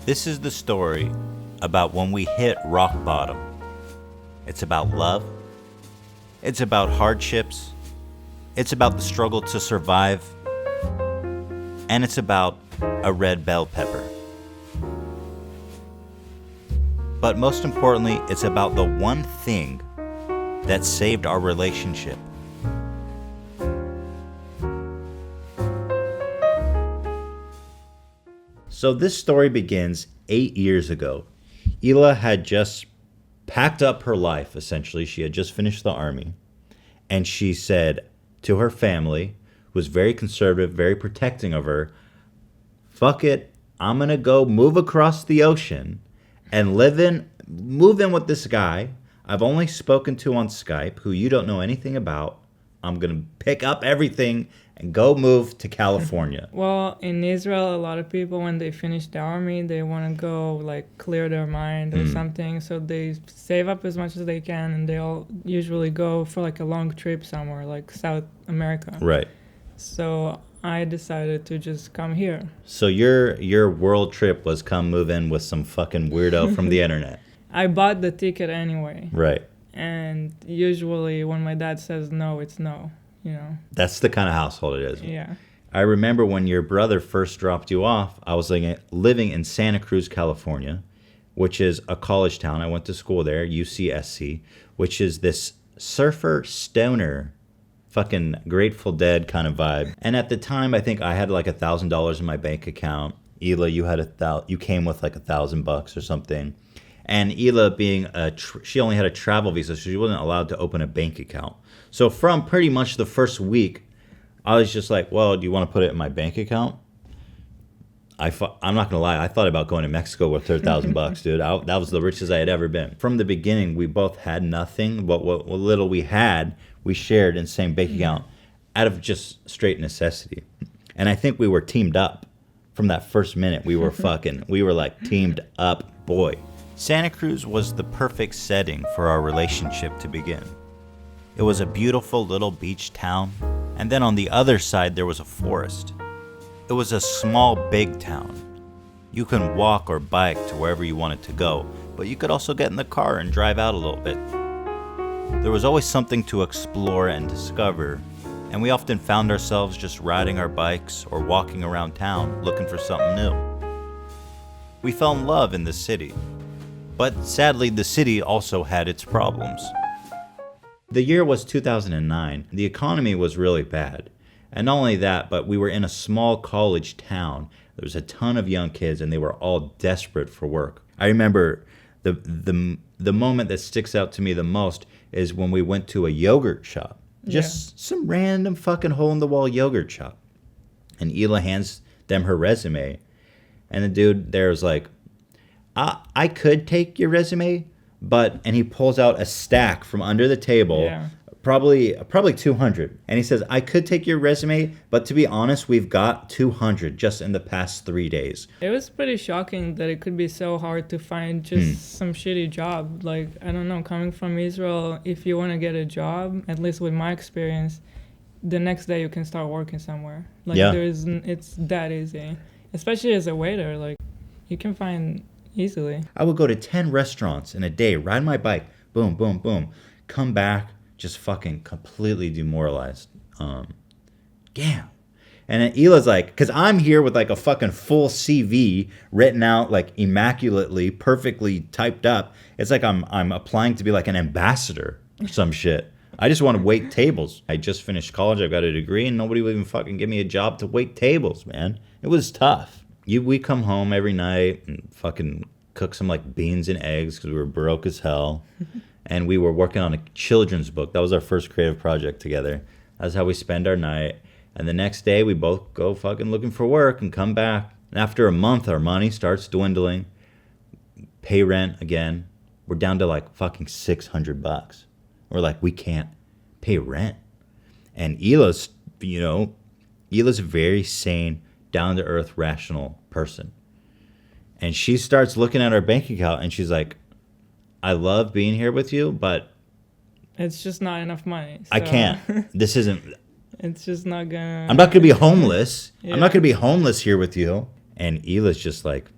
This is the story about when we hit rock bottom. It's about love. It's about hardships. It's about the struggle to survive. And it's about a red bell pepper. But most importantly, it's about the one thing that saved our relationship. So this story begins 8 years ago. Hila had just packed up her life, essentially. She had just finished the army. And she said to her family, who was very conservative, very protecting of her, fuck it, I'm going to go move across the ocean and move in with this guy I've only spoken to on Skype, who you don't know anything about. I'm going to pick up everything and go move to California. Well, in Israel, a lot of people, when they finish the army, they want to go, like, clear their mind or something. So they save up as much as they can, and they all usually go for, like, a long trip somewhere, like South America. Right. So I decided to just come here. So your world trip was come move in with some fucking weirdo from the internet. I bought the ticket anyway. Right. And usually when my dad says no, it's no, you know. That's the kind of household it is. Yeah. I remember when your brother first dropped you off, I was living in Santa Cruz, California, which is a college town. I went to school there, UCSC, which is this surfer stoner fucking Grateful Dead kind of vibe. And at the time, I think I had like $1,000 in my bank account. Hila, you came with like $1,000 or something. And Hila being she only had a travel visa, so she wasn't allowed to open a bank account. So from pretty much the first week, I was just like, well, do you want to put it in my bank account? I'm not going to lie. I thought about going to Mexico with $1,000, dude. That was the richest I had ever been. From the beginning, we both had nothing, but what little we had, we shared in the same bank account out of just straight necessity. And I think we were teamed up from that first minute. We were like teamed up, boy. Santa Cruz was the perfect setting for our relationship to begin. It was a beautiful little beach town, and then on the other side there was a forest. It was a small, big town. You can walk or bike to wherever you wanted to go, but you could also get in the car and drive out a little bit. There was always something to explore and discover, and we often found ourselves just riding our bikes or walking around town looking for something new. We fell in love in the city. But sadly, the city also had its problems. The year was 2009. The economy was really bad. And not only that, but we were in a small college town. There was a ton of young kids, and they were all desperate for work. I remember the moment that sticks out to me the most is when we went to a yogurt shop. Just some random fucking hole-in-the-wall yogurt shop. And Hila hands them her resume. And the dude there was like, I could take your resume, and he pulls out a stack from under the table, probably 200. And he says, I could take your resume, but to be honest, we've got 200 just in the past 3 days. It was pretty shocking that it could be so hard to find just some shitty job. Like, I don't know, coming from Israel, if you want to get a job, at least with my experience, the next day you can start working somewhere. Like, it's that easy. Especially as a waiter, like, you can find easily. I would go to 10 restaurants in a day, ride my bike, boom, boom, boom, come back, just fucking completely demoralized. Damn. And then Hila's like, because I'm here with like a fucking full CV written out like immaculately, perfectly typed up. It's like I'm applying to be like an ambassador or some shit. I just want to wait tables. I just finished college. I've got a degree, and nobody would even fucking give me a job to wait tables, man. It was tough. We come home every night and fucking cook some like beans and eggs because we were broke as hell. And we were working on a children's book. That was our first creative project together. That's how we spend our night. And the next day we both go fucking looking for work and come back. And after a month, our money starts dwindling. Pay rent again. We're down to like fucking $600. We're like, we can't pay rent. And Hila's a very sane, down-to-earth, rational person. And she starts looking at our bank account and she's like, I love being here with you, but it's just not enough money. So I can't. This isn't. It's just not gonna. I'm not gonna be homeless. I'm not gonna be homeless here with you. And Hila's just like,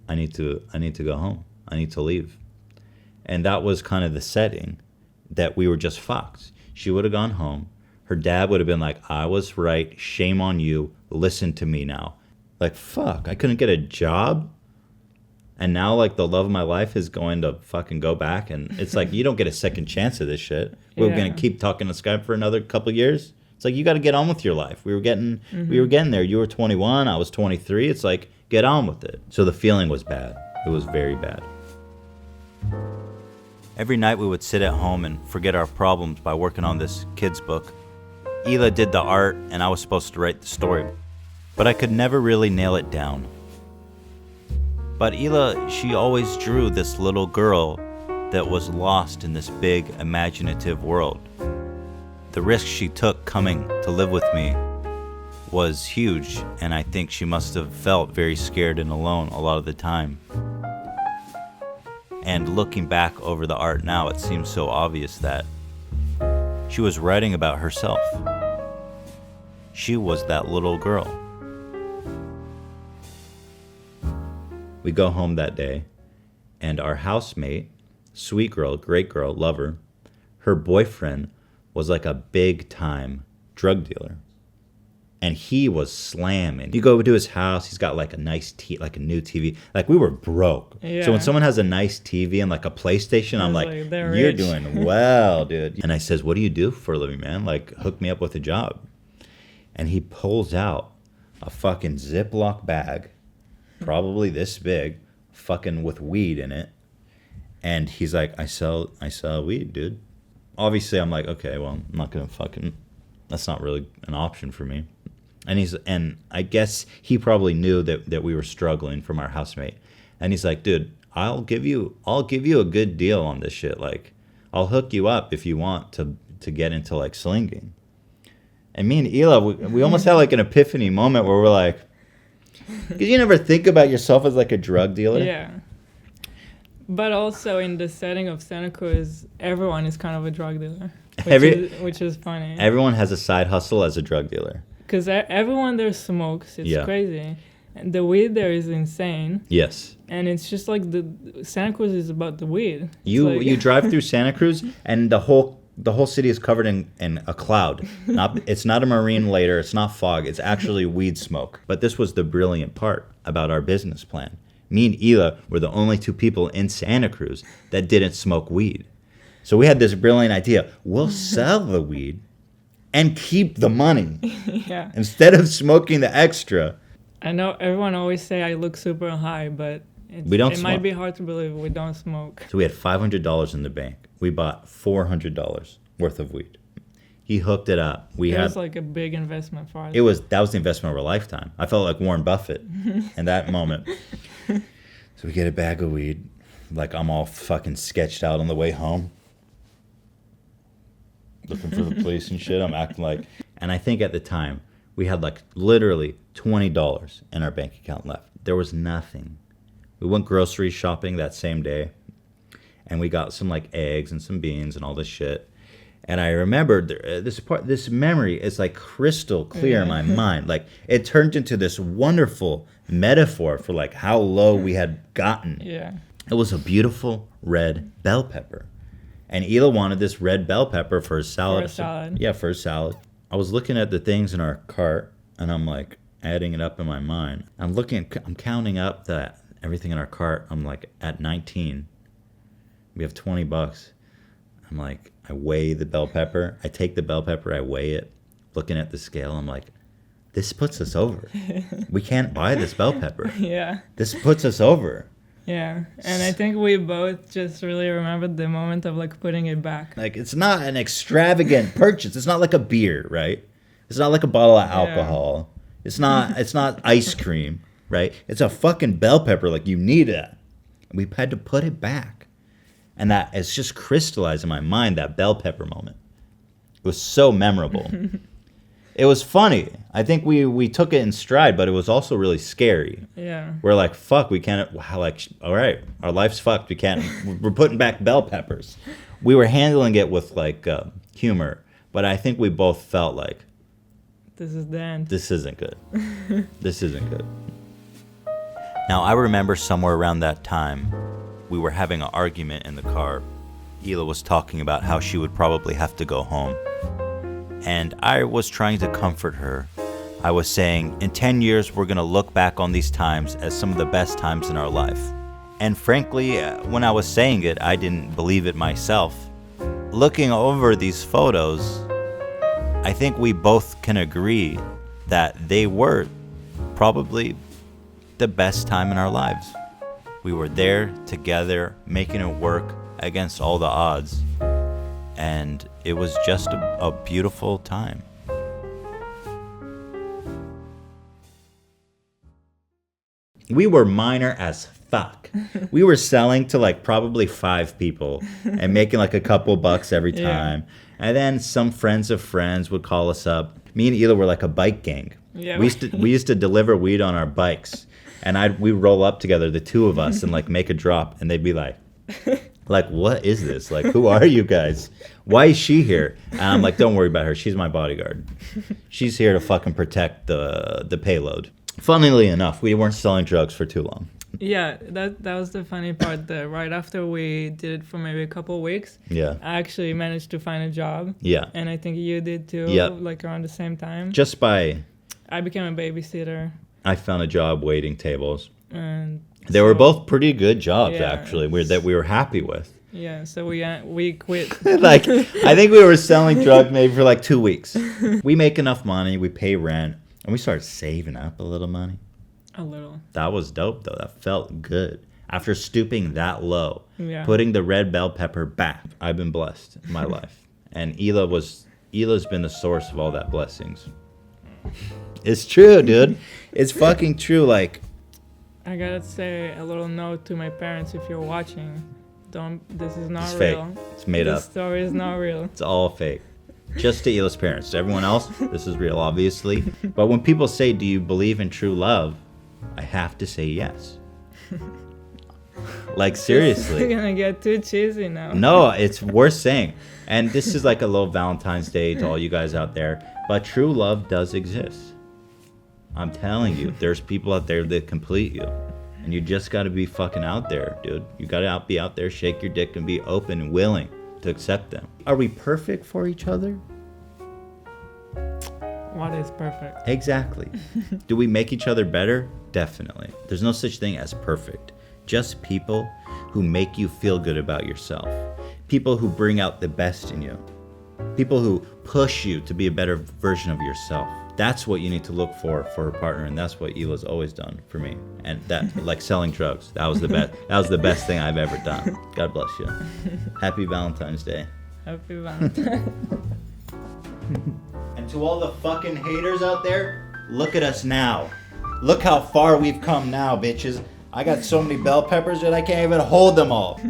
I need to go home. I need to leave. And that was kind of the setting that we were just fucked. She would have gone home. Her dad would have been like, I was right. Shame on you. Listen to me now. Like, fuck, I couldn't get a job. And now, like, the love of my life is going to fucking go back. And it's like, you don't get a second chance of this shit. We're going to keep talking to Skype for another couple of years. It's like, you got to get on with your life. We were getting there. You were 21. I was 23. It's like, get on with it. So the feeling was bad. It was very bad. Every night we would sit at home and forget our problems by working on this kid's book. Hila did the art and I was supposed to write the story, but I could never really nail it down. But Hila, she always drew this little girl that was lost in this big imaginative world. The risk she took coming to live with me was huge, and I think she must have felt very scared and alone a lot of the time. And looking back over the art now, it seems so obvious that she was writing about herself. She was that little girl. We go home that day, and our housemate, sweet girl, great girl, love her, her boyfriend was like a big-time drug dealer. And he was slamming. You go to his house, he's got like a nice like a new TV. Like, we were broke. Yeah. So when someone has a nice TV and like a PlayStation, I'm like, you're rich. doing well, dude. And I says, what do you do for a living, man? Like, hook me up with a job. And he pulls out a fucking Ziploc bag, probably this big, fucking with weed in it. And he's like, I sell weed, dude. Obviously, I'm like, okay, well, I'm not gonna fucking, that's not really an option for me. And I guess he probably knew that we were struggling from our housemate. And he's like, dude, I'll give you a good deal on this shit. Like, I'll hook you up if you want to get into like slinging. And me and Hila, we almost had like an epiphany moment where we're like, because you never think about yourself as like a drug dealer. Yeah. But also in the setting of Santa Cruz, everyone is kind of a drug dealer, which is funny. Everyone has a side hustle as a drug dealer. Because everyone there smokes. It's crazy. And the weed there is insane. Yes. And it's just like the Santa Cruz is about the weed. You drive through Santa Cruz and the whole city is covered in a cloud. It's not a marine layer. It's not fog. It's actually weed smoke. But this was the brilliant part about our business plan. Me and Hila were the only two people in Santa Cruz that didn't smoke weed. So we had this brilliant idea. We'll sell the weed and keep the money. Yeah. Instead of smoking the extra. I know everyone always say I look super high, but it might be hard to believe we don't smoke. So we had $500 in the bank. We bought $400 worth of weed. He hooked it up. It was like a big investment for us. That was the investment of our lifetime. I felt like Warren Buffett in that moment. So we get a bag of weed. Like, I'm all fucking sketched out on the way home. Looking for the police and shit. I'm acting like... And I think at the time, we had like literally $20 in our bank account left. There was nothing. We went grocery shopping that same day. And we got some like eggs and some beans and all this shit. And I remembered this memory is like crystal clear in my mind. Like, it turned into this wonderful metaphor for like how low we had gotten. Yeah. It was a beautiful red bell pepper. And Hila wanted this red bell pepper for his salad. For a salad. Yeah, for his salad. I was looking at the things in our cart and I'm like adding it up in my mind. I'm counting up everything in our cart. I'm like at 19. We have $20. I'm like, I weigh the bell pepper. I take the bell pepper, I weigh it. Looking at the scale, I'm like, this puts us over. We can't buy this bell pepper. Yeah. This puts us over. Yeah. And I think we both just really remembered the moment of like putting it back. Like, it's not an extravagant purchase. It's not like a beer, right? It's not like a bottle of alcohol. Yeah. It's not ice cream, right? It's a fucking bell pepper. Like, you need it. We had to put it back. And that it's just crystallized in my mind, that bell pepper moment. It was so memorable. It was funny. I think we took it in stride, but it was also really scary. Yeah. We're like, fuck, we can't, like, all right, our life's fucked. We're putting back bell peppers. We were handling it with, like, humor, but I think we both felt like, this is the end. This isn't good. This isn't good. Now, I remember somewhere around that time, we were having an argument in the car. Hila was talking about how she would probably have to go home. And I was trying to comfort her. I was saying, in 10 years, we're going to look back on these times as some of the best times in our life. And frankly, when I was saying it, I didn't believe it myself. Looking over these photos, I think we both can agree that they were probably the best time in our lives. We were there together, making it work against all the odds. And it was just a beautiful time. We were minor as fuck. We were selling to like probably 5 people and making like a couple bucks every time. Yeah. And then some friends of friends would call us up. Me and Hila were like a bike gang. Yeah. We used to deliver weed on our bikes. And we'd roll up together, the two of us, and like make a drop. And they'd be like, what is this? Like, who are you guys? Why is she here? And I'm like, don't worry about her. She's my bodyguard. She's here to fucking protect the payload. Funnily enough, we weren't selling drugs for too long. Yeah, that was the funny part. Right after we did it for maybe a couple of weeks, I actually managed to find a job. Yeah. And I think you did too, like around the same time. Just by... I became a babysitter. I found a job waiting tables. And they were both pretty good jobs, actually, that we were happy with. Yeah, so we quit. Like, I think we were selling drugs maybe for like 2 weeks. We make enough money, we pay rent, and we started saving up a little money. A little. That was dope, though. That felt good. After stooping that low, putting the red bell pepper back, I've been blessed in my life. And Hila's been the source of all that blessings. It's true, dude. It's fucking true. Like, I gotta say a little note to my parents if you're watching. This is not real. Fake. It's made up. This story is not real. It's all fake. Just to Hila's parents. To everyone else, this is real, obviously. But when people say, do you believe in true love? I have to say yes. Like, seriously. You're gonna get too cheesy now. No, it's worth saying. And this is like a little Valentine's Day to all you guys out there. But true love does exist. I'm telling you, there's people out there that complete you. And you just gotta be fucking out there, dude. You gotta be out there, shake your dick, and be open and willing to accept them. Are we perfect for each other? What is perfect? Exactly. Do we make each other better? Definitely. There's no such thing as perfect. Just people who make you feel good about yourself. People who bring out the best in you. People who push you to be a better version of yourself. That's what you need to look for a partner, and that's what Hila's always done for me. And that, like selling drugs, that was the best. That was the best thing I've ever done. God bless you. Happy Valentine's Day. Happy Valentine's. And to all the fucking haters out there, look at us now. Look how far we've come now, bitches. I got so many bell peppers that I can't even hold them all.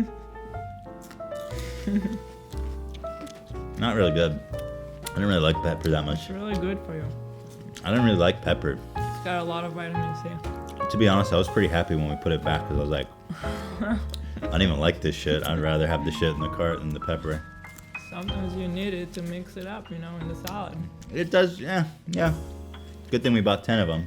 Not really good. I don't really like pepper that much. It's really good for you. I don't really like pepper. It's got a lot of vitamin C. To be honest, I was pretty happy when we put it back because I was like, I don't even like this shit. I'd rather have the shit in the cart than the pepper. Sometimes you need it to mix it up, in the salad. It does, yeah. Good thing we bought 10 of them.